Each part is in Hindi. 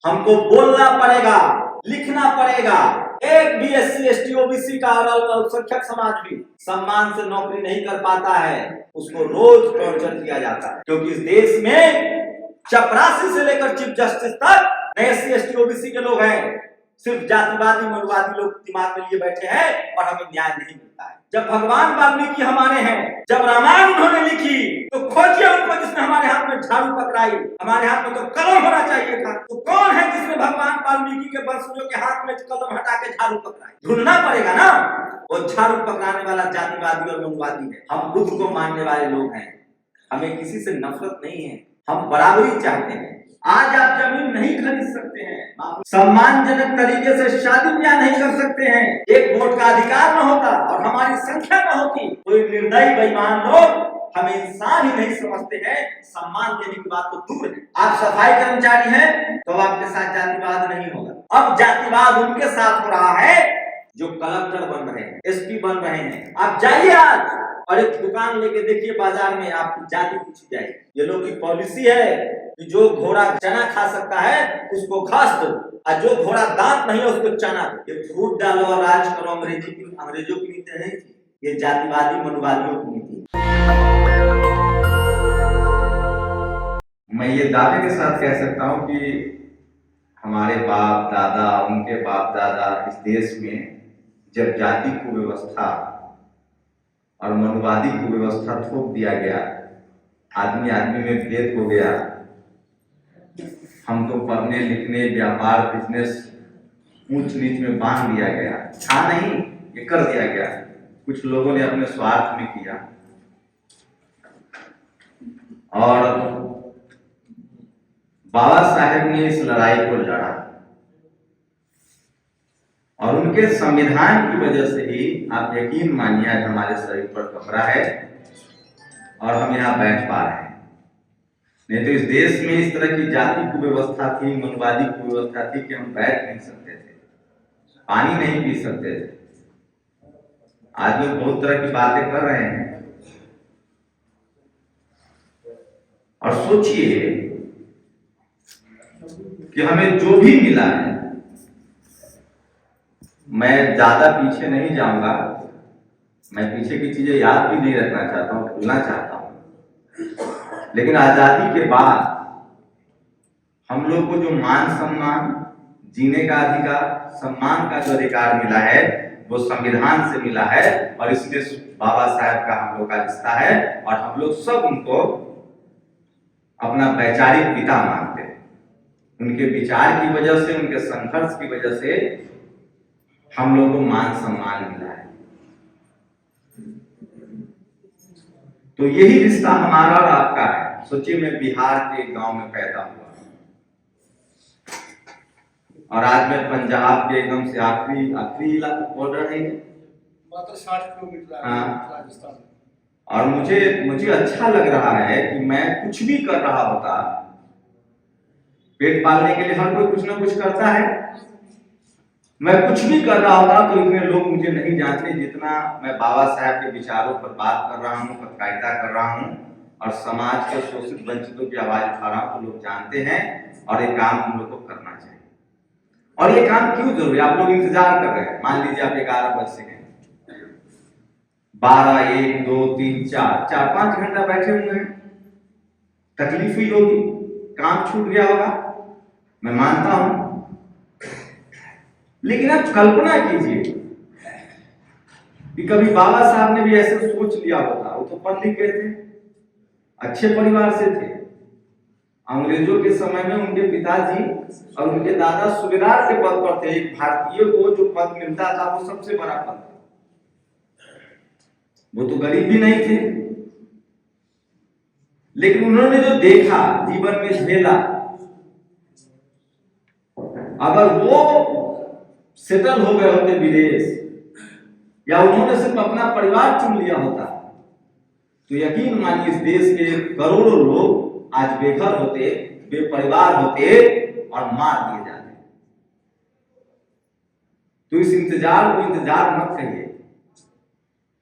हमको बोलना पड़ेगा, लिखना पड़ेगा। एक भी SC ST OBC का और अल्पसंख्यक समाज भी सम्मान से नौकरी नहीं कर पाता है, उसको रोज टॉर्चर किया जाता है। क्योंकि इस देश में चपरासी से लेकर चीफ जस्टिस तक SC ST OBC के लोग हैं। सिर्फ जातिवादी मनुवादी लोग दिमाग में लिए बैठे हैं और हमें न्याय नहीं मिलता है। जब भगवान वाल्मीकि हमारे हैं, जब रामायण उन्होंने लिखी, तो खोजिए उनको जिसने हमारे हाथ में झाड़ू पकड़ाई। हमारे हाथ में तो कलम होना चाहिए था। तो कौन है जिसने भगवान वाल्मीकि के वंशजों के हाथ में कलम हटा के झाड़ू पकड़ाई? ढूंढना पड़ेगा ना। वो झाड़ू पकड़ाने वाला जातिवादी और मनुवादी है। हम बुद्ध को मानने वाले लोग हैं, हमें किसी से नफरत नहीं है, हम बराबरी चाहते हैं। आज आप जमीन नहीं खरीद सकते हैं, सम्मानजनक तरीके से शादी ब्याह नहीं कर सकते हैं, एक वोट का अधिकार न होता और हमारी संख्या न होती, कोई निर्दयी बेईमान लोग हमें इंसान ही नहीं समझते हैं। सम्मान देने की बात तो दूर है। आप सफाई कर्मचारी हैं तो आपके साथ जातिवाद नहीं होगा। अब जातिवाद उनके साथ हो रहा है जो कलेक्टर बन रहे हैं, SP बन रहे हैं। आप जाइए आज और एक दुकान लेके देखिए बाजार में, आपकी जाति पूछी जाएगी। ये लोग की पॉलिसी है कि जो घोड़ा चना खा सकता है उसको घास दो, और जो घोड़ा दांत नहीं है उसको चना दो। ये फ्रूट डालो और राज करो, अंग्रेजों की नीति नहीं थी, ये जातिवादी मनुवादियों की नीति। मैं ये दावे के साथ कह सकता हूँ कि हमारे बाप दादा, उनके बाप दादा इस देश में जब जाति कुव्यवस्था और मनुवादी कुव्यवस्था थोप दिया गया, आदमी आदमी में भेद हो गया, हमको पढ़ने लिखने, व्यापार, बिजनेस ऊंच नीच में बांध दिया गया। था नहीं, ये कर दिया गया। कुछ लोगों ने अपने स्वार्थ में किया और बाबा साहेब ने इस लड़ाई को लड़ा और उनके संविधान की वजह से ही आप यकीन मानिए आज हमारे शरीर पर कपड़ा है और हम यहाँ बैठ पा रहे हैं। नहीं तो इस देश में इस तरह की जाति कुव्यवस्था थी, मनुवादी कुव्यवस्था थी कि हम बैठ नहीं सकते थे, पानी नहीं पी सकते थे। आज लोग बहुत तरह की बातें कर रहे हैं और सोचिए कि हमें जो भी मिला है, मैं ज्यादा पीछे नहीं जाऊंगा, मैं पीछे की चीजें याद भी नहीं रखना चाहता हूं, भूलना चाहता हूं, लेकिन आजादी के बाद हम लोग को जो मान सम्मान, जीने का अधिकार, सम्मान का जो अधिकार मिला है वो संविधान से मिला है और इसमें बाबा साहेब का हम लोग का रिश्ता है और हम लोग सब उनको अपना वैचारिक पिता मानते हैं। उनके विचार की वजह से, उनके संघर्ष की वजह से हम लोगों को मान सम्मान मिला है। तो यही रिश्ता हमारा और आपका है। सोचिए मैं बिहार के गांव में पैदा हुआ और आज मैं पंजाब के एकदम से आखिरी इलाका बॉर्डर है, मात्र 60 किलोमीटर राजस्थान। और मुझे अच्छा लग रहा है कि मैं कुछ भी कर रहा होता, पेट पालने के लिए हर कोई कुछ ना कुछ करता है, मैं कुछ भी कर रहा होता तो इतने लोग मुझे नहीं जानते जितना मैं बाबा साहब के विचारों पर बात कर रहा हूँ, पत्रकारिता कर रहा हूँ और समाज के शोषित वंचितों की आवाज उठा रहा हूँ। तो लोग जानते हैं और ये काम हम लोग को करना चाहिए। और ये काम क्यों जरूरी है? आप लोग इंतजार कर रहे हैं, मान लीजिए आप 11 बज से 12, 1, 2, 3, 4-5 घंटा बैठे हुए हैं, तकलीफ हुई होगी, काम छूट गया होगा, मैं मानता हूं। लेकिन आप कल्पना कीजिए कि कभी बाबा साहब ने भी ऐसे सोच लिया होता। वो तो पढ़ लिख गए थे, अच्छे परिवार से थे, अंग्रेजों के समय में उनके पिताजी और उनके दादा सूबेदार के पद पर थे। एक भारतीय को जो पद मिलता था वो सबसे बड़ा पद था। वो तो गरीब भी नहीं थे, लेकिन उन्होंने जो देखा, जीवन में झेला, अगर वो सेटल हो गए होते विदेश या उन्होंने सिर्फ अपना परिवार चुन लिया होता तो यकीन मानिए इस देश के करोड़ों लोग आज बेघर होते, बेपरिवार होते और मार दिए जाते। तो इस इंतजार को इंतजार मत करिए।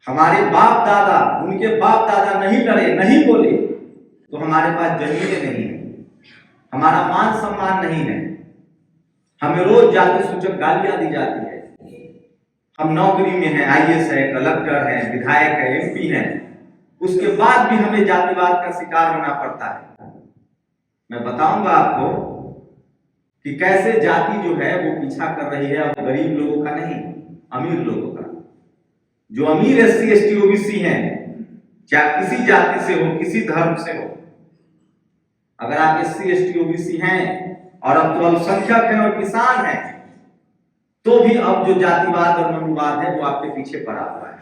हमारे बाप दादा, उनके बाप दादा नहीं लड़े, नहीं बोले तो हमारे पास जमीनें नहीं है, हमारा मान सम्मान नहीं है, हमें रोज जाति सूचक गालियां दी जाती है। हम नौकरी में हैं, आईएएस है, कलेक्टर है, विधायक है, एमपी है, उसके बाद भी हमें जातिवाद का शिकार होना पड़ता है। मैं बताऊंगा आपको कि कैसे जाति जो है वो पीछा कर रही है, और गरीब लोगों का नहीं, अमीर लोगों का। जो अमीर एससी एसटी ओबीसी हैं, चाहे किसी जाति से हो, किसी धर्म से हो, अगर आप एससी एसटी ओबीसी हैं और अब तो अल्पसंख्यक हैं और किसान हैं, तो भी अब जो जातिवाद और मनुवाद है वो आपके पीछे पड़ा हुआ है।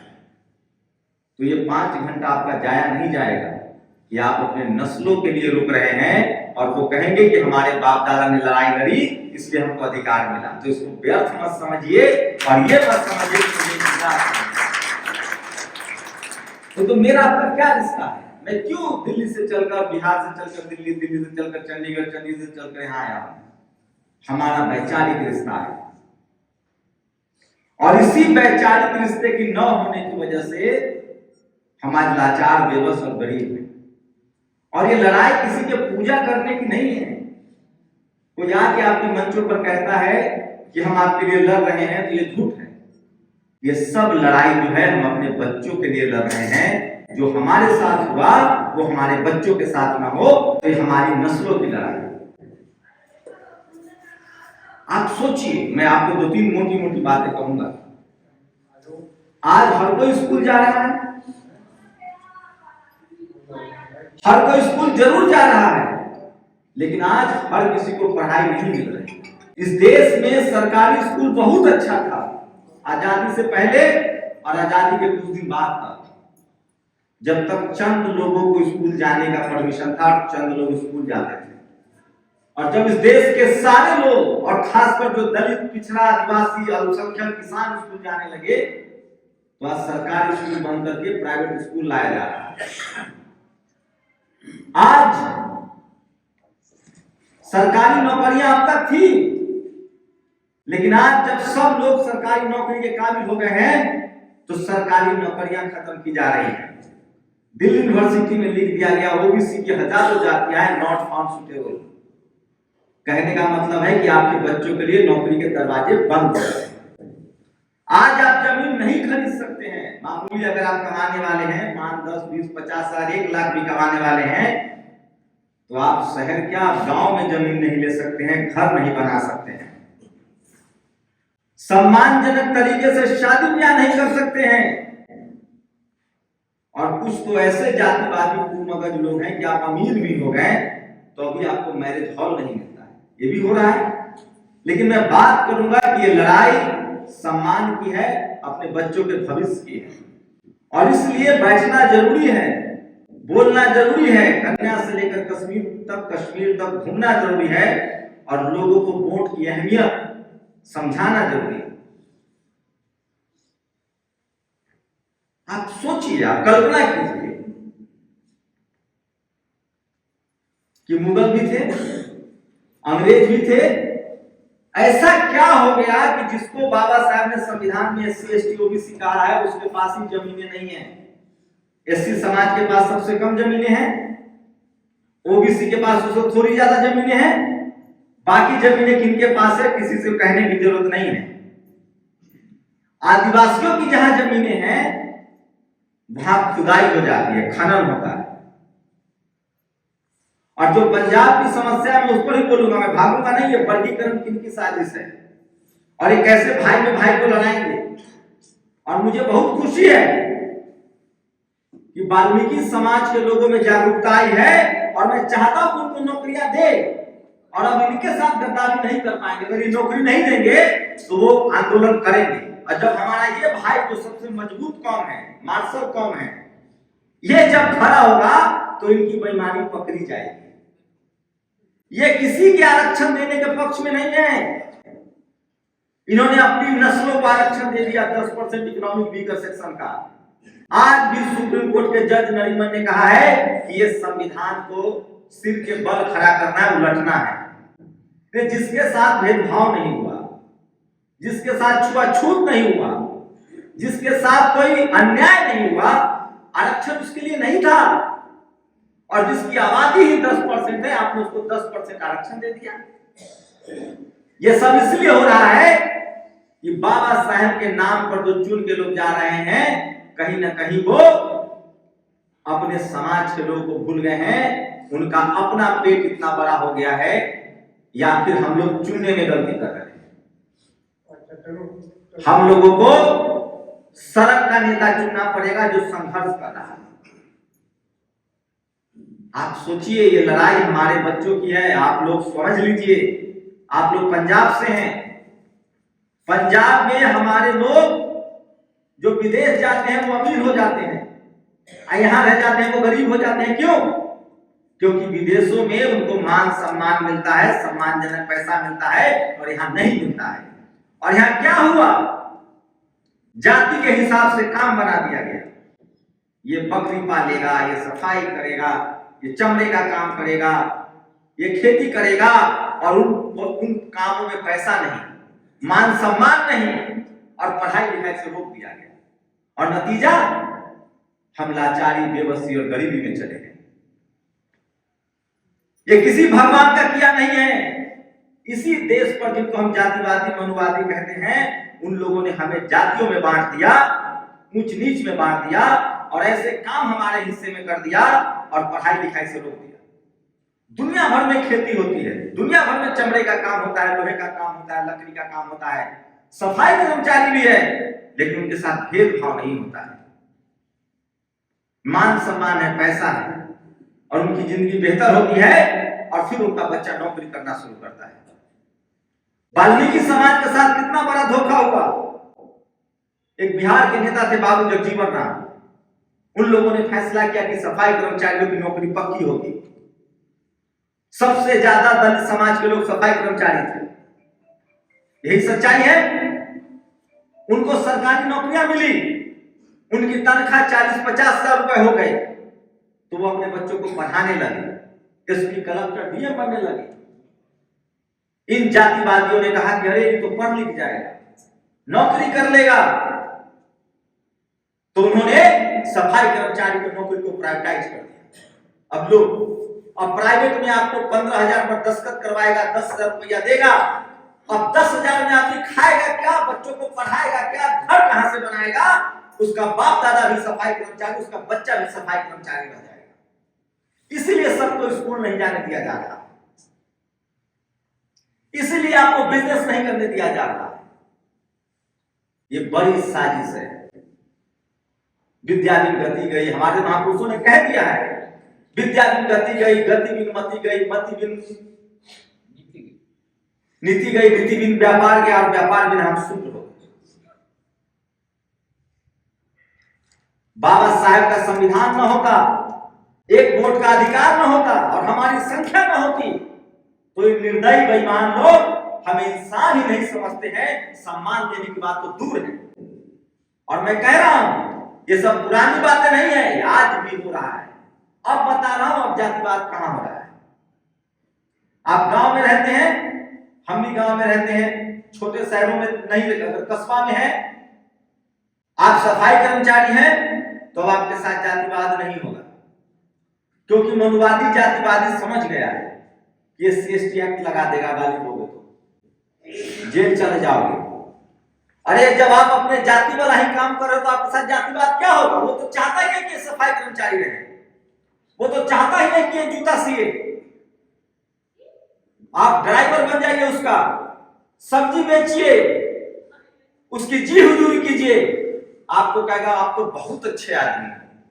तो ये 5 घंटा आपका जाया नहीं जाएगा कि आप अपने नस्लों के लिए रुक रहे हैं और वो कहेंगे कि हमारे बाप दादा ने लड़ाई लड़ी इसलिए हमको अधिकार मिला। तो इसको व्यर्थ मत समझिए और ये मत समझिए तो मेरा आपका क्या रिश्ता है? मैं क्यों दिल्ली से चलकर, बिहार से चलकर दिल्ली, दिल्ली से चलकर चंडीगढ़, चंडीगढ़ से चलकर यहाँ आया हूं? हमारा वैचारिक रिश्ता है, और इसी वैचारिक रिश्ते की न होने की वजह से हम आज लाचार, बेबस और गरीब हैं। और ये लड़ाई किसी के पूजा करने की नहीं है। कोई आके आपके मंचों पर कहता है कि हम आपके लिए लड़ रहे हैं, तो ये झूठ है। ये सब लड़ाई जो है हम अपने बच्चों के लिए लड़ रहे हैं। जो हमारे साथ हुआ वो हमारे बच्चों के साथ ना हो, तो ये हमारी नस्लों की लड़ाई है। आप सोचिए, मैं आपको 2-3 मोटी मोटी बातें कहूंगा। आज हर कोई स्कूल जा रहा है, हर कोई स्कूल जरूर जा रहा है, लेकिन आज हर किसी को पढ़ाई नहीं मिल रही। इस देश में सरकारी स्कूल बहुत अच्छा था, आजादी से पहले और आजादी के कुछ दिन बाद था, जब तक चंद लोगों को स्कूल जाने का परमिशन था, चंद लोग स्कूल जाते थे। और जब इस देश के सारे लोग, और खासकर जो दलित, पिछड़ा, आदिवासी, अल्पसंख्यक, किसान स्कूल जाने लगे, तो आज सरकारी स्कूल बंद करके प्राइवेट स्कूल लाया जा रहा है। आज सरकारी नौकरियां अब तक थी, लेकिन आज जब सब लोग सरकारी नौकरी के काबिल हो गए हैं, तो सरकारी नौकरियां खत्म की जा रही हैं। दिल्ली यूनिवर्सिटी में लिख दिया गया ओबीसी की हजारों जातियां हैं नॉट फाउंड सुटेबल। कहने का मतलब है कि आपके बच्चों के लिए नौकरी के दरवाजे बंद हो गए। आज आप जमीन नहीं खरीद सकते हैं। मामूली अगर आप कमाने वाले हैं, मान 10, 20, 50 हजार, 1 लाख भी कमाने वाले हैं, तो आप शहर क्या, गांव में जमीन नहीं ले सकते हैं, घर नहीं बना सकते हैं, सम्मानजनक तरीके से शादी ब्याह नहीं कर सकते हैं। और कुछ तो ऐसे जातिवादी कुमगज लोग हैं कि आप अमीर भी हो गए तो अभी आपको मैरिज हॉल नहीं मिलता है। ये भी हो रहा है। लेकिन मैं बात करूंगा कि ये लड़ाई सम्मान की है, अपने बच्चों के भविष्य की है, और इसलिए बैठना जरूरी है, बोलना जरूरी है, कन्या से लेकर कश्मीर तक घूमना जरूरी है, और लोगों को वोट की अहमियत समझाना जरूरी है। आप सोचिए, आप कल्पना कीजिए कि मुगल भी थे, अंग्रेज भी थे, ऐसा क्या हो गया कि जिसको बाबा साहब ने संविधान में एससी एसटी ओबीसी कहा है, उसके पास ही जमीनें नहीं है। एससी समाज के पास सबसे कम जमीनें हैं, ओबीसी के पास उससे थोड़ी ज्यादा जमीनें हैं, बाकी जमीनें किनके पास है किसी से कहने की जरूरत नहीं है। आदिवासियों की जहां जमीनें हैं वहां खुदाई हो जाती है, खनन होता है। और जो पंजाब की समस्या है मैं उस पर ही बोलूंगा, मैं भागूंगा नहीं। ये वर्गीकरण किनकी साजिश है और ये कैसे भाई में भाई को लड़ाएंगे। और मुझे बहुत खुशी है कि वाल्मीकि समाज के लोगों में जागरूकता आई है, और मैं चाहता हूं उनको नौकरियां दे, और अब इनके साथ गद्दारी नहीं कर पाएंगे। अगर ये नौकरी नहीं देंगे तो वो आंदोलन करेंगे। और जब हमारा ये भाई जो सबसे मजबूत कौम है, मार्शल कौम है, ये जब खड़ा होगा तो इनकी बेईमानी पकड़ी जाएगी। ये किसी के आरक्षण देने के पक्ष में नहीं है। इन्होंने अपनी नस्लों को आरक्षण दे दिया 10% इकोनॉमिक वीकर सेक्शन का। आज भी सुप्रीम कोर्ट के जज नरीमन ने कहा है कि ये संविधान को सिर के बल खड़ा करना है, उलटना है। तो जिसके साथ भेदभाव नहीं हुआ, जिसके साथ छुआछूत नहीं हुआ, जिसके साथ कोई अन्याय नहीं हुआ, आरक्षण उसके लिए नहीं था। और जिसकी आबादी ही 10% है, आपने उसको 10% आरक्षण दे दिया। ये सब इसलिए हो रहा है कि बाबा साहेब के नाम पर जो चुन के लोग जा रहे हैं, कहीं ना कहीं वो अपने समाज के लोगों को भूल गए हैं। उनका अपना पेट इतना बड़ा हो गया है, या फिर हम लोग चुनने में गलती कर रहे हैं। हम लोगों को सड़क का नेता चुनना पड़ेगा जो संघर्ष कर रहा है। आप सोचिए, ये लड़ाई हमारे बच्चों की है। आप लोग समझ लीजिए, आप लोग पंजाब से हैं। पंजाब में हमारे लोग जो विदेश जाते हैं वो अमीर हो जाते हैं, यहां रह जाते हैं वो गरीब हो जाते हैं। क्यों? क्योंकि विदेशों में उनको मान सम्मान मिलता है, सम्मानजनक पैसा मिलता है, और यहां नहीं मिलता है। और यहां क्या हुआ? जाति के हिसाब से काम बना दिया गया। ये बकरी पालेगा, ये सफाई करेगा, ये चमड़े का काम करेगा, ये खेती करेगा, और उन कामों में पैसा नहीं, मान सम्मान नहीं, और पढ़ाई लिखाई से रोक दिया गया। और नतीजा, हम लाचारी, बेबसी और गरीबी में चले गए। ये किसी भगवान का किया नहीं है। इसी देश पर जिनको हम जातिवादी, मनुवादी कहते हैं, उन लोगों ने हमें जातियों में बांट दिया, ऊंच नीच में बांट दिया, और ऐसे काम हमारे हिस्से में कर दिया, और पढ़ाई लिखाई से रोक दिया। दुनिया भर में खेती होती है, दुनिया भर में चमड़े का काम होता है, लोहे का काम होता है, लकड़ी का काम होता है, सफाई कर्मचारी भी है, लेकिन उनके साथ भेदभाव नहीं होता है। मान सम्मान है, पैसा है, और उनकी जिंदगी बेहतर होती है, और फिर उनका बच्चा नौकरी करना शुरू करता है। वाल्मीकि समाज के साथ कितना बड़ा धोखा हुआ। एक बिहार के नेता थे बाबू जगजीवन राम। उन लोगों ने फैसला किया कि सफाई कर्मचारियों की नौकरी पक्की होगी। सबसे ज्यादा दलित समाज के लोग सफाई कर्मचारी थे। यही सच्चाई है। उनको सरकारी नौकरियां मिली, उनकी तनख्वाह 40-50 हजार रुपए हो गए, तो वो अपने बच्चों को पढ़ाने लगे, एसपी, कलेक्टर, डीएम बनने लगे। इन जातिवादियों ने कहा कि अरे ये तो पढ़ लिख जाएगा, नौकरी कर लेगा, तो उन्होंने सफाई कर्मचारी की नौकरी को प्राइवेटाइज कर दिया। अब प्राइवेट में आपको 15,000 पर दस्तखत करवाएगा, 10,000 रुपया देगा। अब 10,000 में आदमी खाएगा क्या, बच्चों को पढ़ाएगा क्या, घर कहां से बनाएगा? उसका बाप दादा भी सफाई कर्मचारी, उसका बच्चा भी सफाई कर्मचारी रह जाएगा। इसीलिए सबको स्कूल नहीं जाने दिया जा रहा, इसीलिए आपको बिजनेस नहीं करने दिया जा रहा। ये बड़ी साजिश है। विद्या बिन गति गई, हमारे महापुरुषों ने कह दिया है, विद्या बिन गति गई, गति बिन मति गई, मति बिन नीति गई, नीति बिन व्यापार गया, और व्यापार बिन हम शूद्र हो। बाबा साहेब का संविधान न होता, एक वोट का अधिकार न होता, और हमारी संख्या न होती, तो ये निर्दयी बेईमान लोग हमें इंसान ही नहीं समझते हैं, सम्मान देने की बात तो दूर है। और मैं कह रहा हूं, ये सब पुरानी बातें नहीं है, आज भी हो रहा है। अब बता रहा हूं, अब जातिवाद कहां हो रहा है। आप गांव में रहते हैं, हम भी गांव में रहते हैं, छोटे शहरों में नहीं, अगर कस्बा में है, आप सफाई कर्मचारी हैं, तो आपके साथ जातिवाद नहीं होगा, क्योंकि मनुवादी जातिवादी समझ गया है कि SC/ST एक्ट लगा देगा, गाली दोगे तो जेल चले जाओगे। अरे जब आप अपने जाति वाला ही काम कर रहे हो, तो आपके साथ जातिवाद क्या होगा? वो तो चाहता ही है कि सफाई कर्मचारी रहे, वो तो चाहता ही है कि जूता सिए। आप ड्राइवर बन जाइए, उसका सब्जी बेचिए, उसकी जी हुजूरी कीजिए, आपको कहेगा आप तो बहुत अच्छे आदमी हैं।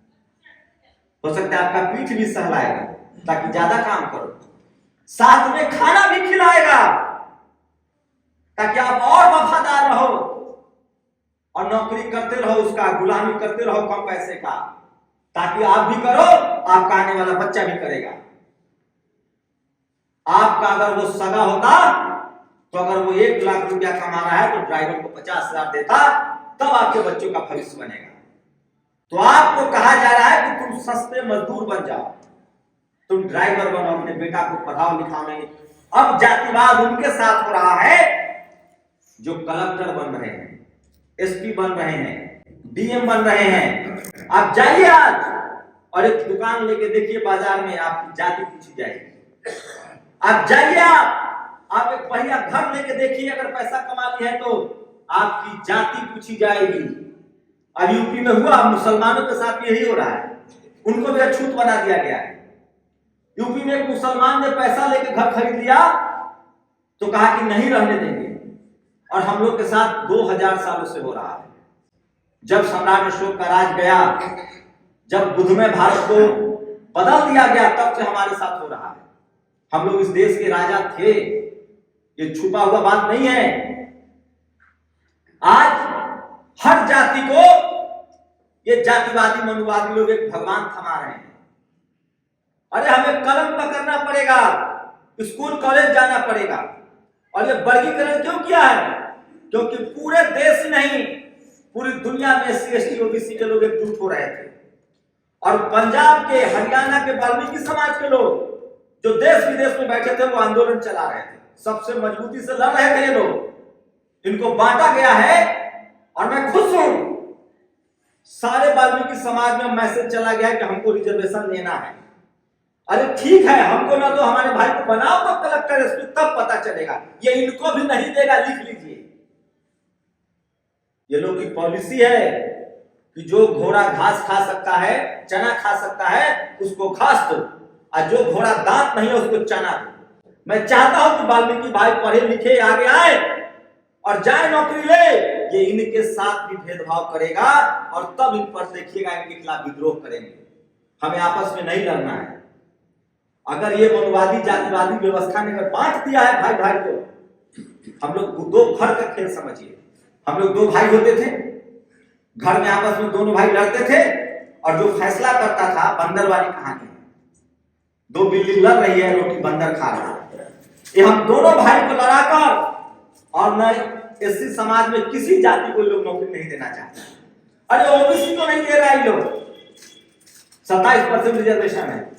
हो सकता है आपका पीठ भी सहलाएगा ताकि ज्यादा काम करो, साथ में खाना भी खिलाएगा ताकि आप और वफादार रहो, और नौकरी करते रहो, उसका गुलामी करते रहो कम पैसे का, ताकि आप भी करो, आपका आने वाला बच्चा भी करेगा। आपका अगर वो सगा होता, तो अगर वो 1 लाख रुपया कमा रहा है, तो ड्राइवर को 50,000 देता, तब आपके बच्चों का भविष्य बनेगा। तो आपको कहा जा रहा है कि तुम सस्ते मजदूर बन जाओ, तुम ड्राइवर बनो, अपने बेटा को पढ़ाओ लिखाओ नहीं। अब जातिवाद उनके साथ हो रहा है जो कलेक्टर बन रहे हैं, SP बन रहे हैं, DM बन रहे हैं। आप जाइए आज और एक दुकान लेके देखिए बाजार में, आपकी जाति पूछी जाएगी। आप जाइए, आप एक बढ़िया घर लेके देखिए, अगर पैसा कमा लिया है तो आपकी जाति पूछी जाएगी। अब यूपी में हुआ, मुसलमानों के साथ यही हो रहा है, उनको भी अछूत बना दिया गया है। यूपी में एक मुसलमान ने पैसा लेके घर खरीद लिया तो कहा कि नहीं रहने देंगे, और हम लोग के साथ 2000 सालों से हो रहा है। जब सम्राट अशोक का राज गया, जब बुद्धमय भारत को बदल दिया गया, तब से हमारे साथ हो रहा है। हम लोग इस देश के राजा थे, ये छुपा हुआ बात नहीं है। आज हर जाति को ये जातिवादी मनुवादी लोग एक भगवान थमा रहे हैं। अरे हमें कलम पकड़ना पड़ेगा, स्कूल कॉलेज जाना पड़ेगा। और ये वर्गीकरण क्यों किया है? क्योंकि पूरे देश नहीं, पूरी दुनिया में SC ST OBC के लोग एकजुट हो रहे थे। और पंजाब के, हरियाणा के वाल्मीकि समाज के लोग जो देश विदेश में बैठे थे वो आंदोलन चला रहे थे, सबसे मजबूती से लड़ रहे थे ये लोग। इनको बांटा गया है और मैं खुश हूं, सारे वाल्मीकि समाज में मैसेज चला गया है कि हमको रिजर्वेशन लेना है। अरे ठीक है, हमको ना तो हमारे भाई को बनाओ तो कलेक्टर SP, तब पता चलेगा। ये इनको भी नहीं देगा, लिख लीजिए। ये लोग की पॉलिसी है कि जो घोड़ा घास खा सकता है, चना खा सकता है, उसको घास दो, और जो घोड़ा दांत नहीं है उसको चना दो। मैं चाहता हूं कि वाल्मीकि भाई पढ़े लिखे आगे आए और जाए नौकरी ले। ये इनके साथ भी भेदभाव करेगा और तब इन पर देखिएगा, इनके खिलाफ विद्रोह करेंगे। हमें आपस में नहीं लड़ना है। अगर ये मनुवादी जातिवादी व्यवस्था ने अगर बांट दिया है भाई भाई को, हम लोग दो घर का खेल समझिए। हम लोग 2 भाई होते थे, घर में आपस में दोनों भाई लड़ते थे, और जो फैसला करता था, बंदर वाली कहानी, 2 बिल्ली लड़ रही है, रोटी बंदर खा रहा है। ये हम दोनों भाई को लड़ाकर, और न SC समाज में किसी जाति को लोग नौकरी नहीं देना चाहते। अरे OBC को नहीं दे रहा है, लोग 27% रिजर्वेशन है।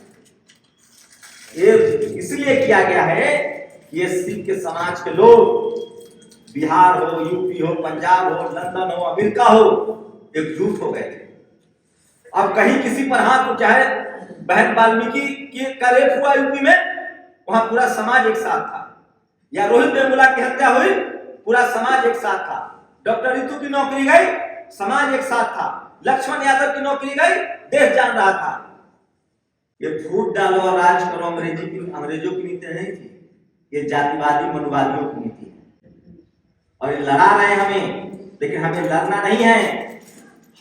ये इसलिए किया गया है कि SC के समाज के लोग, बिहार हो, यूपी हो, पंजाब हो, लंदन हो, अमेरिका हो, एकजुट हो गए थे। अब कहीं किसी पर हाथ उठाए, बहन वाल्मीकि का रेप हुआ यूपी में, वहां पूरा समाज एक साथ था। या रोहित वेमुला की हत्या हुई, पूरा समाज एक साथ था। डॉक्टर रितु की नौकरी गई, समाज एक साथ था। लक्ष्मण यादव की नौकरी गई, देश जान रहा था। ये फूट डालो और राज करो अंग्रेजों की नीति नहीं थी, ये जातिवादी मनुवादियों की नीति है। और ये लड़ा रहे हैं हमें, लेकिन हमें लड़ना नहीं है।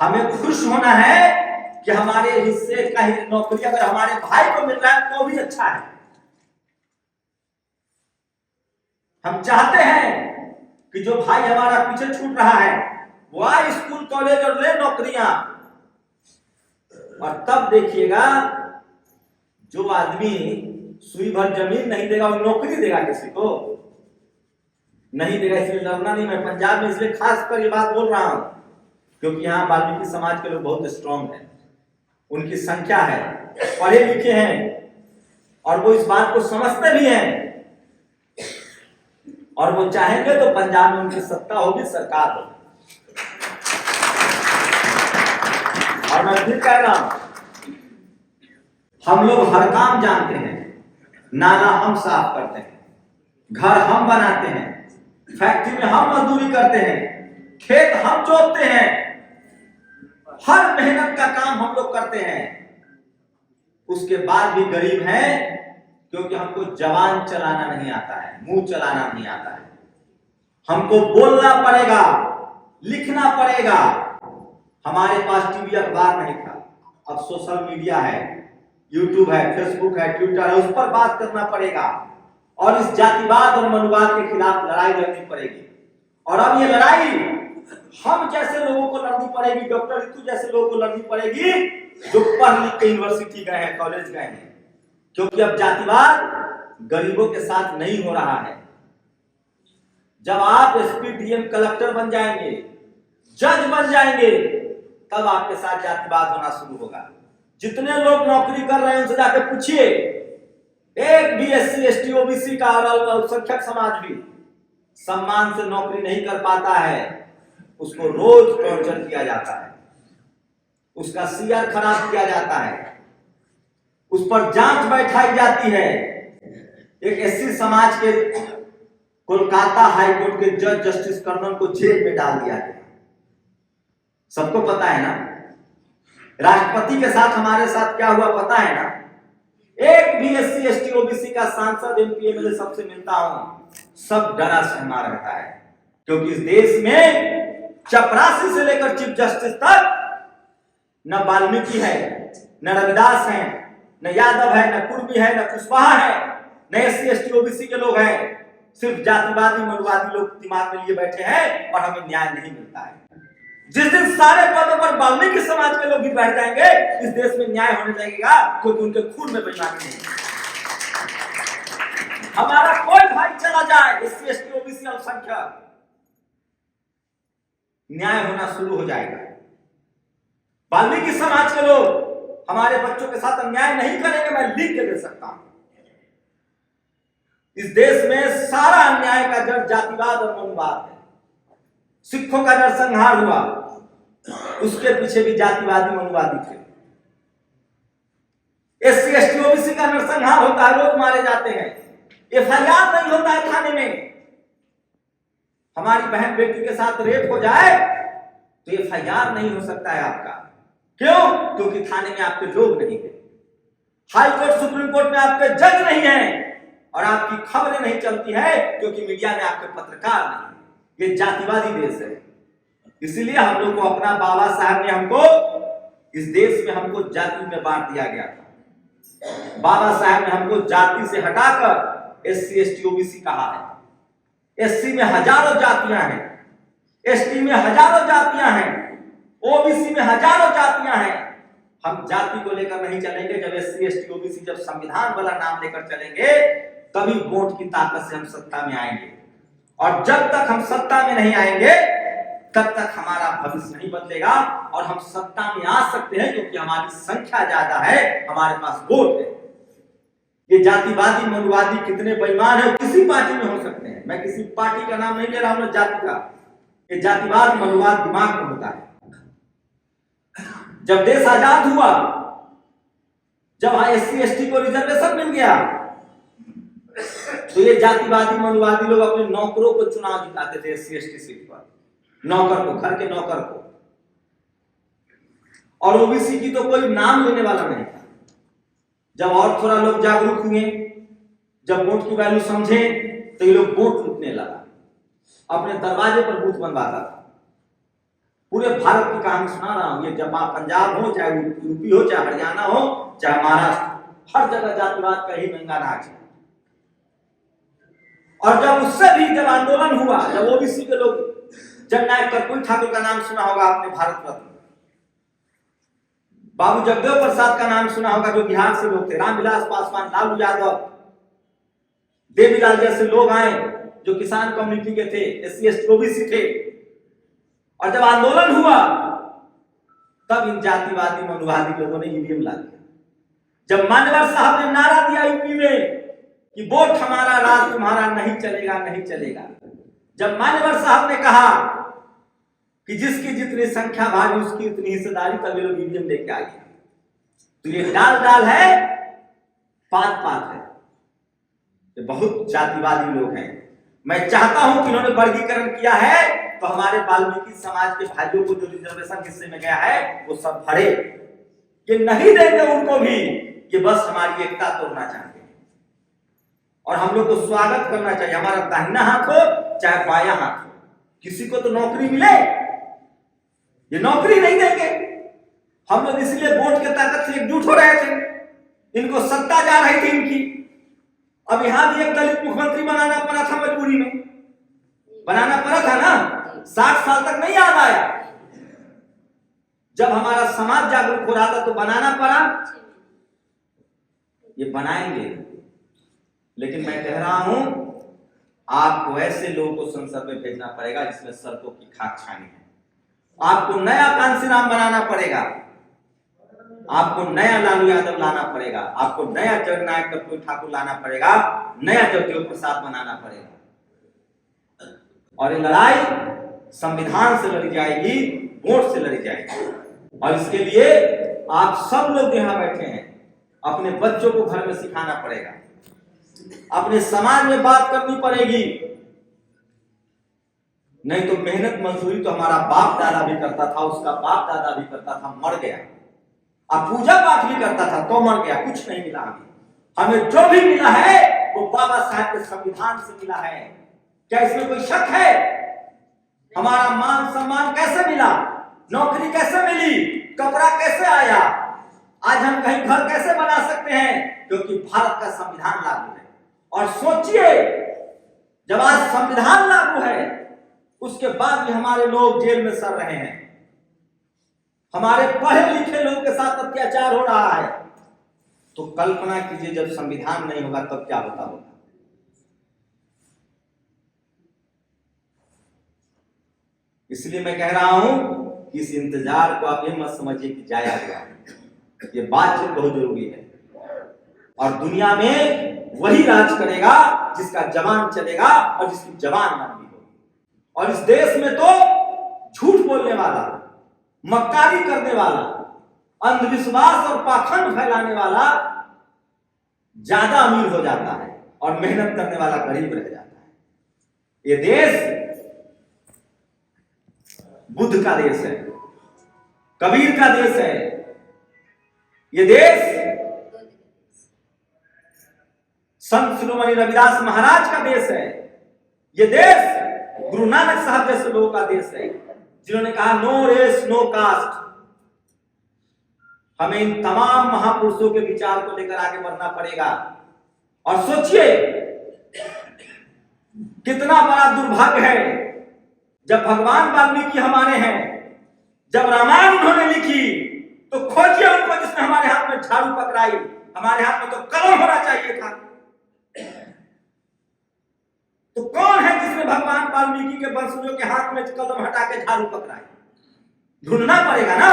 हमें खुश होना है कि हमारे हिस्से का ही नौकरी अगर हमारे भाई को मिल रहा है तो भी अच्छा है। हम चाहते हैं कि जो भाई हमारा पीछे छूट रहा है वो आए स्कूल कॉलेज और ले नौकरियां। और तब देखिएगा, जो आदमी सुई भर जमीन नहीं देगा वो नौकरी देगा किसी को? नहीं देगा। इसलिए लड़ना नहीं। मैं पंजाब में इसलिए खास कर ये बात बोल रहा हूं क्योंकि यहाँ वाल्मीकि समाज के लोग बहुत स्ट्रांग हैं, उनकी संख्या है, पढ़े लिखे हैं, और वो इस बात को समझते भी हैं। और वो चाहेंगे तो पंजाब में उनकी सत्ता होगी, सरकार होगी। और मैं फिर कह रहा हूं, हम लोग हर काम जानते हैं। नाला हम साफ करते हैं, घर हम बनाते हैं, फैक्ट्री में हम मजदूरी करते हैं, खेत हम जोतते हैं, हर मेहनत का काम हम लोग करते हैं। उसके बाद भी गरीब हैं क्योंकि हमको जबान चलाना नहीं आता है, मुंह चलाना नहीं आता है। हमको बोलना पड़ेगा, लिखना पड़ेगा। हमारे पास टीवी अखबार नहीं था, अब सोशल मीडिया है, यूट्यूब है, फेसबुक है, ट्विटर है, उस पर बात करना पड़ेगा। और इस जातिवाद और मनुवाद के खिलाफ लड़ाई लड़नी पड़ेगी। और अब ये लड़ाई हम जैसे लोगों को लड़नी पड़ेगी, डॉक्टर रितु जैसे लोगों को लड़नी पड़ेगी जो पढ़ लिख के यूनिवर्सिटी गए हैं, कॉलेज गए हैं। क्योंकि अब जातिवाद गरीबों के साथ नहीं हो रहा है। जब आप SP DM कलेक्टर बन जाएंगे, जज बन जाएंगे, तब आपके साथ जातिवाद होना शुरू होगा। जितने लोग नौकरी कर रहे हैं उनसे जाके पूछिए, एक भी SC ST OBC का और अल्पसंख्यक समाज भी सम्मान से नौकरी नहीं कर पाता है। उसको रोज टॉर्चर किया जाता है, उसका CR खराब किया जाता है, उस पर जांच बैठाई जाती है। एक SC समाज के कोलकाता हाई कोर्ट के जज जस्टिस कर्नल को जेल में डाल दिया गया। सबको पता है ना, राष्ट्रपति के साथ हमारे साथ क्या हुआ पता है ना। एक भी SC ST OBC का सांसद MP MLA सबसे मिलता हूं, सब डरा सहमा रहता है, क्योंकि इस देश में चपरासी से लेकर चीफ जस्टिस तक न वाल्मीकि है, न रविदास है, न यादव है, न कुर्मी है, न कुशवाहा है, न SC ST OBC के लोग हैं। सिर्फ जातिवादी मनुवादी लोग दिमाग में लिए बैठे हैं और हमें न्याय नहीं मिलता है। जिस दिन सारे पदों पर वाल्मीकि समाज के लोग भी बैठ जाएंगे, इस देश में न्याय होने लगेगा, क्योंकि उनके खून में बेईमानी नहीं। हमारा कोई भाई चला जाए SC ST OBC अल्पसंख्यक, न्याय होना शुरू हो जाएगा। वाल्मीकि समाज के लोग हमारे बच्चों के साथ अन्याय नहीं करेंगे, मैं लिख के दे सकता हूं। इस देश में सारा अन्याय का जड़ जातिवाद और मनुवाद है। सिखों का नरसंहार हुआ, उसके पीछे भी जातिवादी मनुवादी थे। SC ST OBC का नरसंहार होता है, लोग मारे जाते हैं, FIR नहीं होता है थाने में। हमारी बहन बेटी के साथ रेप हो जाए तो FIR नहीं हो सकता है आपका। क्यों? क्योंकि थाने में आपके लोग नहीं है, हाई कोर्ट सुप्रीम कोर्ट में आपके जज नहीं है, और आपकी खबरें नहीं चलती है क्योंकि मीडिया में आपके पत्रकार नहीं है। ये जातिवादी देश है। इसीलिए हम लोग को अपना बाबा साहब ने हमको इस देश में हमको जाति में बांट दिया गया था। बाबा साहब ने हमको जाति से हटाकर SC ST OBC कहा है। SC में हजारों जातियां हैं, ST में हजारों जातियां हैं, OBC में हजारों जातियां हैं। हम जाति को लेकर नहीं चलेंगे। जब SC ST OBC जब संविधान वाला नाम लेकर चलेंगे, तभी वोट की ताकत से हम सत्ता में आएंगे। और जब तक हम सत्ता में नहीं आएंगे, तब तक हमारा भविष्य नहीं बदलेगा। और हम सत्ता में आ सकते हैं क्योंकि हमारी संख्या ज्यादा है, हमारे पास वोट है। ये जातिवादी मनुवादी कितने बेईमान है, किसी पार्टी में हो सकते हैं। मैं किसी पार्टी का नाम नहीं ले रहा हूं, जाति का। ये जातिवाद मनुवाद दिमाग में होता है। जब देश आजाद हुआ, जब SC ST को रिजर्वेशन मिल गया, तो ये जातिवादी मनुवादी लोग अपने नौकरों को चुनाव जिताते थे SC ST सीट पर, नौकर को, घर के नौकर को। और OBC की तो कोई नाम लेने वाला नहीं था। जब और थोड़ा लोग जागरूक हुए, जब वोट की वैल्यू समझे, तो ये लोग वोट लूटने लगा, अपने दरवाजे पर बूथ बनवाता था। पूरे भारत की कहानी सुना रहा हूं। ये जब पंजाब हो, चाहे यूपी हो, चाहे हरियाणा हो, चाहे महाराष्ट्र, हर जगह जातिवाद का ही महंगा नाच है। और जब उससे भी जब आंदोलन हुआ, जब OBC के लोग, जननायक कर्पूरी ठाकुर का नाम सुना होगा आपने, भारत रत्न। बाबू जगदेव प्रसाद का नाम सुना होगा, जो बिहार से लोग थे, रामविलास पासवान, लालू यादव, देवीलाल जैसे लोग आए जो किसान कम्युनिटी के थे, SC ST OBC थे। और जब आंदोलन हुआ, तब इन जातिवादी मनुवादी लोगों ने EVM ला दिया। जब मान्यवर साहब ने नारा दिया यूपी में कि वोट हमारा, राज तुम्हारा, नहीं चलेगा, नहीं चलेगा। जब मान्यवर साहब ने कहा कि जिसकी जितनी संख्या भारी उसकी उतनी हिस्सेदारी, तभी लोग EVM लेके आ गए। तो ये डाल डाल है, पात पात है। ये बहुत जातिवादी लोग हैं। मैं चाहता हूं कि इन्होंने वर्गीकरण किया है तो हमारे वाल्मीकि समाज के भाइयों को जो रिजर्वेशन हिस्से में गया है वो सब भरे। ये नहीं देंगे उनको भी, ये बस हमारी एकता तोड़ना चाहते हैं। और हम लोग को स्वागत करना चाहिए, हमारा दाहिना हाथ हो चाहे बायां हाथ हो, किसी को तो नौकरी मिले। ये नौकरी नहीं देंगे। हम लोग इसलिए वोट के ताकत से एकजुट हो रहे थे, इनको सत्ता जा रही थी इनकी। अब यहां भी एक दलित मुख्यमंत्री बनाना पड़ा था, मजबूरी में बनाना पड़ा था ना। 60 साल तक नहीं याद आया। जब हमारा समाज जागरूक हो रहा था तो बनाना पड़ा। ये बनाएंगे, लेकिन मैं कह रहा हूं आपको ऐसे लोगों को संसद में भेजना पड़ेगा जिसमें सड़कों की खाक छानी है। आपको नया कांसीराम बनाना पड़ेगा, आपको नया लालू यादव लाना पड़ेगा, आपको नया जननायक कर्पूरी ठाकुर लाना पड़ेगा, नया जगदेव प्रसाद बनाना पड़ेगा। और ये लड़ाई संविधान से लड़ी जाएगी, वोट से लड़ी जाएगी। और इसके लिए आप सब लोग यहाँ बैठे हैं, अपने बच्चों को घर में सिखाना पड़ेगा, अपने समाज में बात करनी पड़ेगी नहीं तो मेहनत मजदूरी तो हमारा बाप दादा भी करता था, उसका बाप दादा भी करता था, मर गया। अब पूजा पाठ भी करता था तो मर गया, कुछ नहीं मिला हमें जो भी मिला है वो बाबा साहब के संविधान से मिला है। क्या इसमें कोई शक है? हमारा मान सम्मान कैसे मिला, नौकरी कैसे मिली, कपड़ा कैसे आया, आज हम कहीं घर कैसे बना सकते हैं? क्योंकि भारत का संविधान लागू है। और सोचिए, जब आज संविधान लागू है उसके बाद भी हमारे लोग जेल में सड़ रहे हैं, हमारे पढ़े लिखे लोगों के साथ अत्याचार हो रहा है। तो कल्पना कीजिए जब संविधान नहीं होगा तब क्या होता होगा। इसलिए मैं कह रहा हूं कि इस इंतजार को आप ये मत समझिए कि जाया गया, ये बातचीत बहुत जरूरी है। और दुनिया में वही राज करेगा जिसका जवान चलेगा और जिसकी जवान लंबी होगी। और इस देश में तो झूठ बोलने वाला, मक्कारी करने वाला, अंधविश्वास और पाखंड फैलाने वाला ज्यादा अमीर हो जाता है और मेहनत करने वाला गरीब रह जाता है। ये देश बुद्ध का देश है, कबीर का देश है, ये देश संत शिरोमणि रविदास महाराज का देश है, ये देश गुरु नानक साहब जैसे लोगों का देश है, जिन्होंने कहा नो रेस नो कास्ट। हमें इन तमाम महापुरुषों के विचार को लेकर आगे बढ़ना पड़ेगा। और सोचिए कितना बड़ा दुर्भाग्य है, जब भगवान वाल्मीकि हमारे हैं, जब रामायण उन्होंने लिखी तो खोजिए उनको जिसने हमारे हाथ में झाड़ू पकड़ाई, हमारे हाथ में तो कलम होना चाहिए था। तो कौन है जिसने भगवान वाल्मीकि के वंशजों के हाथ में कलम हटा के झाड़ू पकड़ाई? ढूंढना पड़ेगा ना।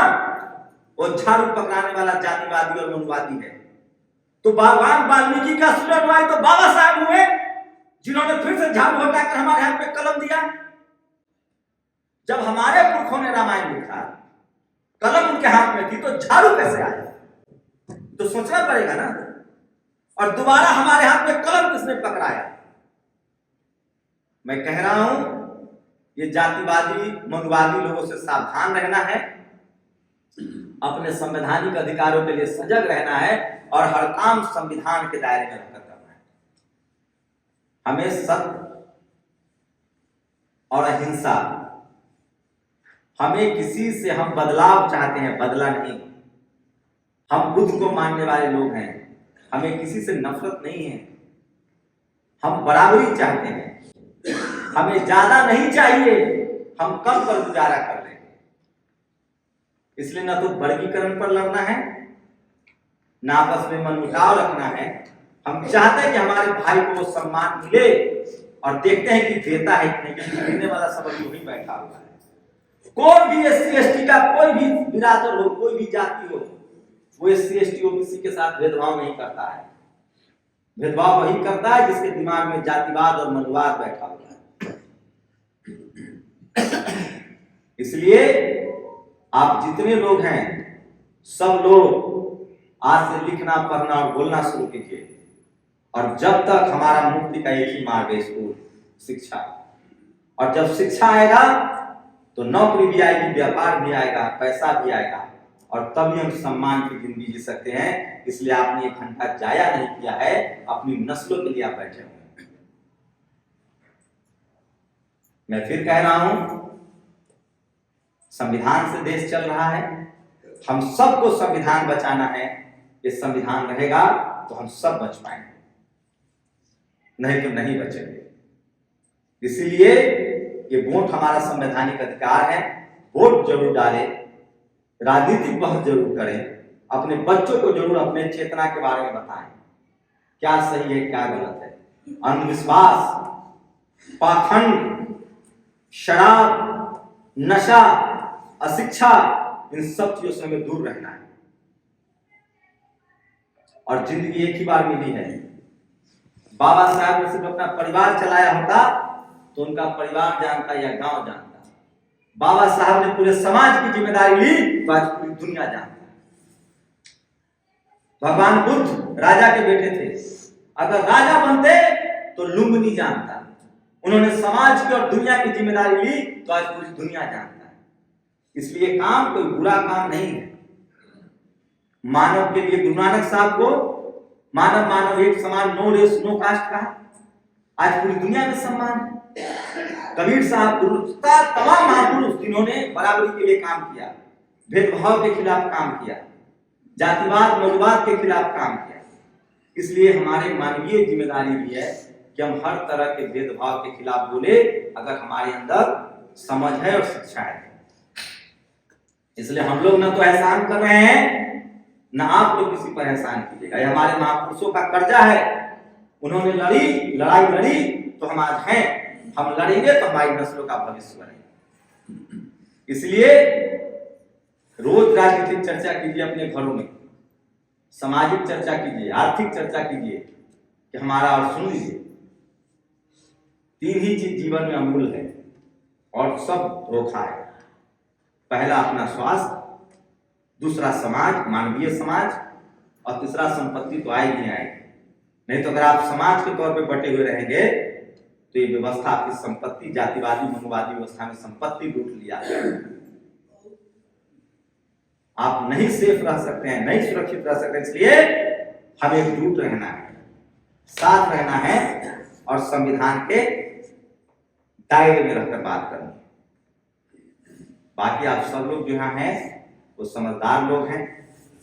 वो झाड़ू पकड़ाने वाला जातिवादी और मनुवादी है। तो भगवान वाल्मीकि का असली अनुयायी तो बाबा साहब हुए, जिन्होंने फिर से झाड़ू हटाकर हमारे हाथ में कलम दिया। जब हमारे पुरखों ने रामायण लिखा, कलम उनके हाथ में थी, तो झाड़ू कैसे आया? तो सोचना पड़ेगा ना। और दोबारा हमारे हाथ में कलम किसने पकड़ाया? मैं कह रहा हूं ये जातिवादी मनुवादी लोगों से सावधान रहना है, अपने संवैधानिक अधिकारों के लिए सजग रहना है और हर काम संविधान के दायरे में रहकर करना है। हमें सत्य और अहिंसा, हमें किसी से हम बदलाव चाहते हैं, बदला नहीं। हम बुद्ध को मानने वाले लोग हैं, हमें किसी से नफरत नहीं है, हम बराबरी चाहते हैं। हमें ज्यादा नहीं चाहिए, हम कम पर गुजारा कर लेंगे। इसलिए ना तो वर्गीकरण पर लड़ना है, ना आपस में मनमुटाव रखना है। हम चाहते हैं कि हमारे भाई को वो सम्मान मिले और देखते हैं कि देता है कि नहीं। देने वाला सब यूं ही बैठा हुआ है। कोई भी SC ST का कोई भी बिरादर हो, कोई भी जाति हो, वो SC ST OBC के साथ भेदभाव नहीं करता है। भेदभाव वही करता है जिसके दिमाग में जातिवाद और मनुवाद बैठा हुआ है। इसलिए आप जितने लोग हैं, सब लोग आज से लिखना, पढ़ना और बोलना शुरू कीजिए। और जब तक हमारा मुक्ति का एक ही मार्ग है, स्कूल, शिक्षा। और जब शिक्षा आएगा तो नौकरी भी आएगी, व्यापार भी आएगा, पैसा भी आएगा, और तभी हम सम्मान की जिंदगी जी सकते हैं। इसलिए आपने 1 घंटा जाया नहीं किया है, अपनी नस्लों के लिए आप बैठे हुए। मैं फिर कह रहा हूं, संविधान से देश चल रहा है, हम सबको संविधान बचाना है। ये संविधान रहेगा तो हम सब बच पाएंगे, नहीं तो नहीं बचेंगे। इसीलिए ये वोट हमारा संवैधानिक अधिकार है। वोट जरूर डालें, राजनीति बहुत जरूर करें, अपने बच्चों को जरूर अपने चेतना के बारे में बताएं, क्या सही है क्या गलत है। अंधविश्वास, पाखंड, शराब, नशा, अशिक्षा, इन सब चीजों से हमें दूर रहना है। और जिंदगी एक ही बार मिली है। बाबा साहब ने सिर्फ अपना परिवार चलाया होता तो उनका परिवार जानता या गांव जानता। बाबा साहब ने पूरे समाज की जिम्मेदारी ली तो आज पूरी दुनिया जानता। भगवान बुद्ध राजा के बेटे थे, अगर राजा बनते तो लुम्बिनी जानता, उन्होंने समाज की और दुनिया की जिम्मेदारी ली, तो आज पूरी दुनिया जानता है। इसलिए काम कोई बुरा काम नहीं है। मानव के लिए गुरु नानक साहब को मानव मानव एक समान, नो रेस नो कास्ट कहा। आज पूरी दुनिया में सम्मान है। कबीर साहब, तमाम महापुरुष जिन्होंने बराबरी के लिए काम किया, भेदभाव के खिलाफ काम किया, जातिवाद मौलवाद के खिलाफ काम किया। इसलिए हमारे मानवीय जिम्मेदारी भी है कि हम हर तरह के भेदभाव के खिलाफ बोले, अगर हमारे अंदर समझ है और शिक्षा है। इसलिए हम लोग ना तो एहसान कर रहे हैं, ना आप लोग किसी पर एहसान कीजिएगा। ये हमारे महापुरुषों का कर्जा है। उन्होंने लड़ाई लड़ी तो हम आज हैं, हम लड़ेंगे तो हमारी नस्लों का भविष्य बनेगा। इसलिए रोज राजनीतिक चर्चा कीजिए अपने घरों में, सामाजिक चर्चा कीजिए, आर्थिक चर्चा कीजिए कि हमारा, और सुन लीजिए, 3 ही चीज जीवन में अमूल्य है और सब धोखा है। पहला अपना स्वास्थ्य, दूसरा समाज, मानवीय समाज, और तीसरा संपत्ति तो आएगी आएगी। नहीं तो अगर आप समाज के तौर पे बटे हुए रहेंगे तो ये व्यवस्था आपकी संपत्ति, जातिवादी मनोवादी व्यवस्था में संपत्ति लूट लिया जाएगा। आप नहीं सेफ रह सकते हैं, नहीं सुरक्षित रह सकते। इसलिए हमें एकजुट रहना है, साथ रहना है और संविधान के दायरे में रहकर बात करनी है। बाकी आप सब लोग जो यहाँ हैं वो समझदार लोग हैं,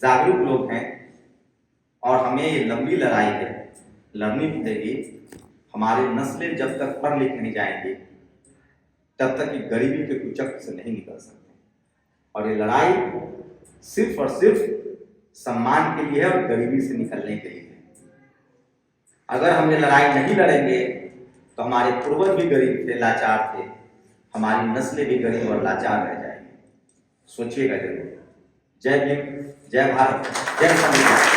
जागरूक लोग हैं, और हमें ये लंबी लड़ाई है, लड़नी पड़ेगी। हमारे नस्लें जब तक पढ़ लिख नहीं जाएंगी तब तक कि गरीबी के कुचक्र से नहीं निकल सकते। और ये लड़ाई सिर्फ और सिर्फ सम्मान के लिए है और गरीबी से निकलने के लिए है। अगर हमने लड़ाई नहीं लड़ेंगे तो हमारे पूर्वज भी गरीब थे, लाचार थे, हमारी नस्लें भी गरीब और लाचार रह जाएंगी। सोचिएगा जरूर। जय भीम, जय भारत, जय संविधान।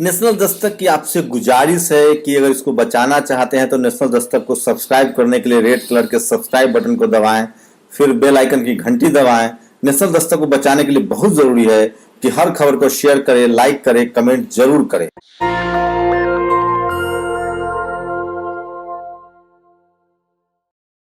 नेशनल दस्तक की आपसे गुजारिश है कि अगर इसको बचाना चाहते हैं तो नेशनल दस्तक को सब्सक्राइब करने के लिए रेड कलर के सब्सक्राइब बटन को दबाएं, फिर बेल आइकन की घंटी दबाएं। नेशनल दस्तक को बचाने के लिए बहुत जरूरी है कि हर खबर को शेयर करें, लाइक करें, कमेंट जरूर करें।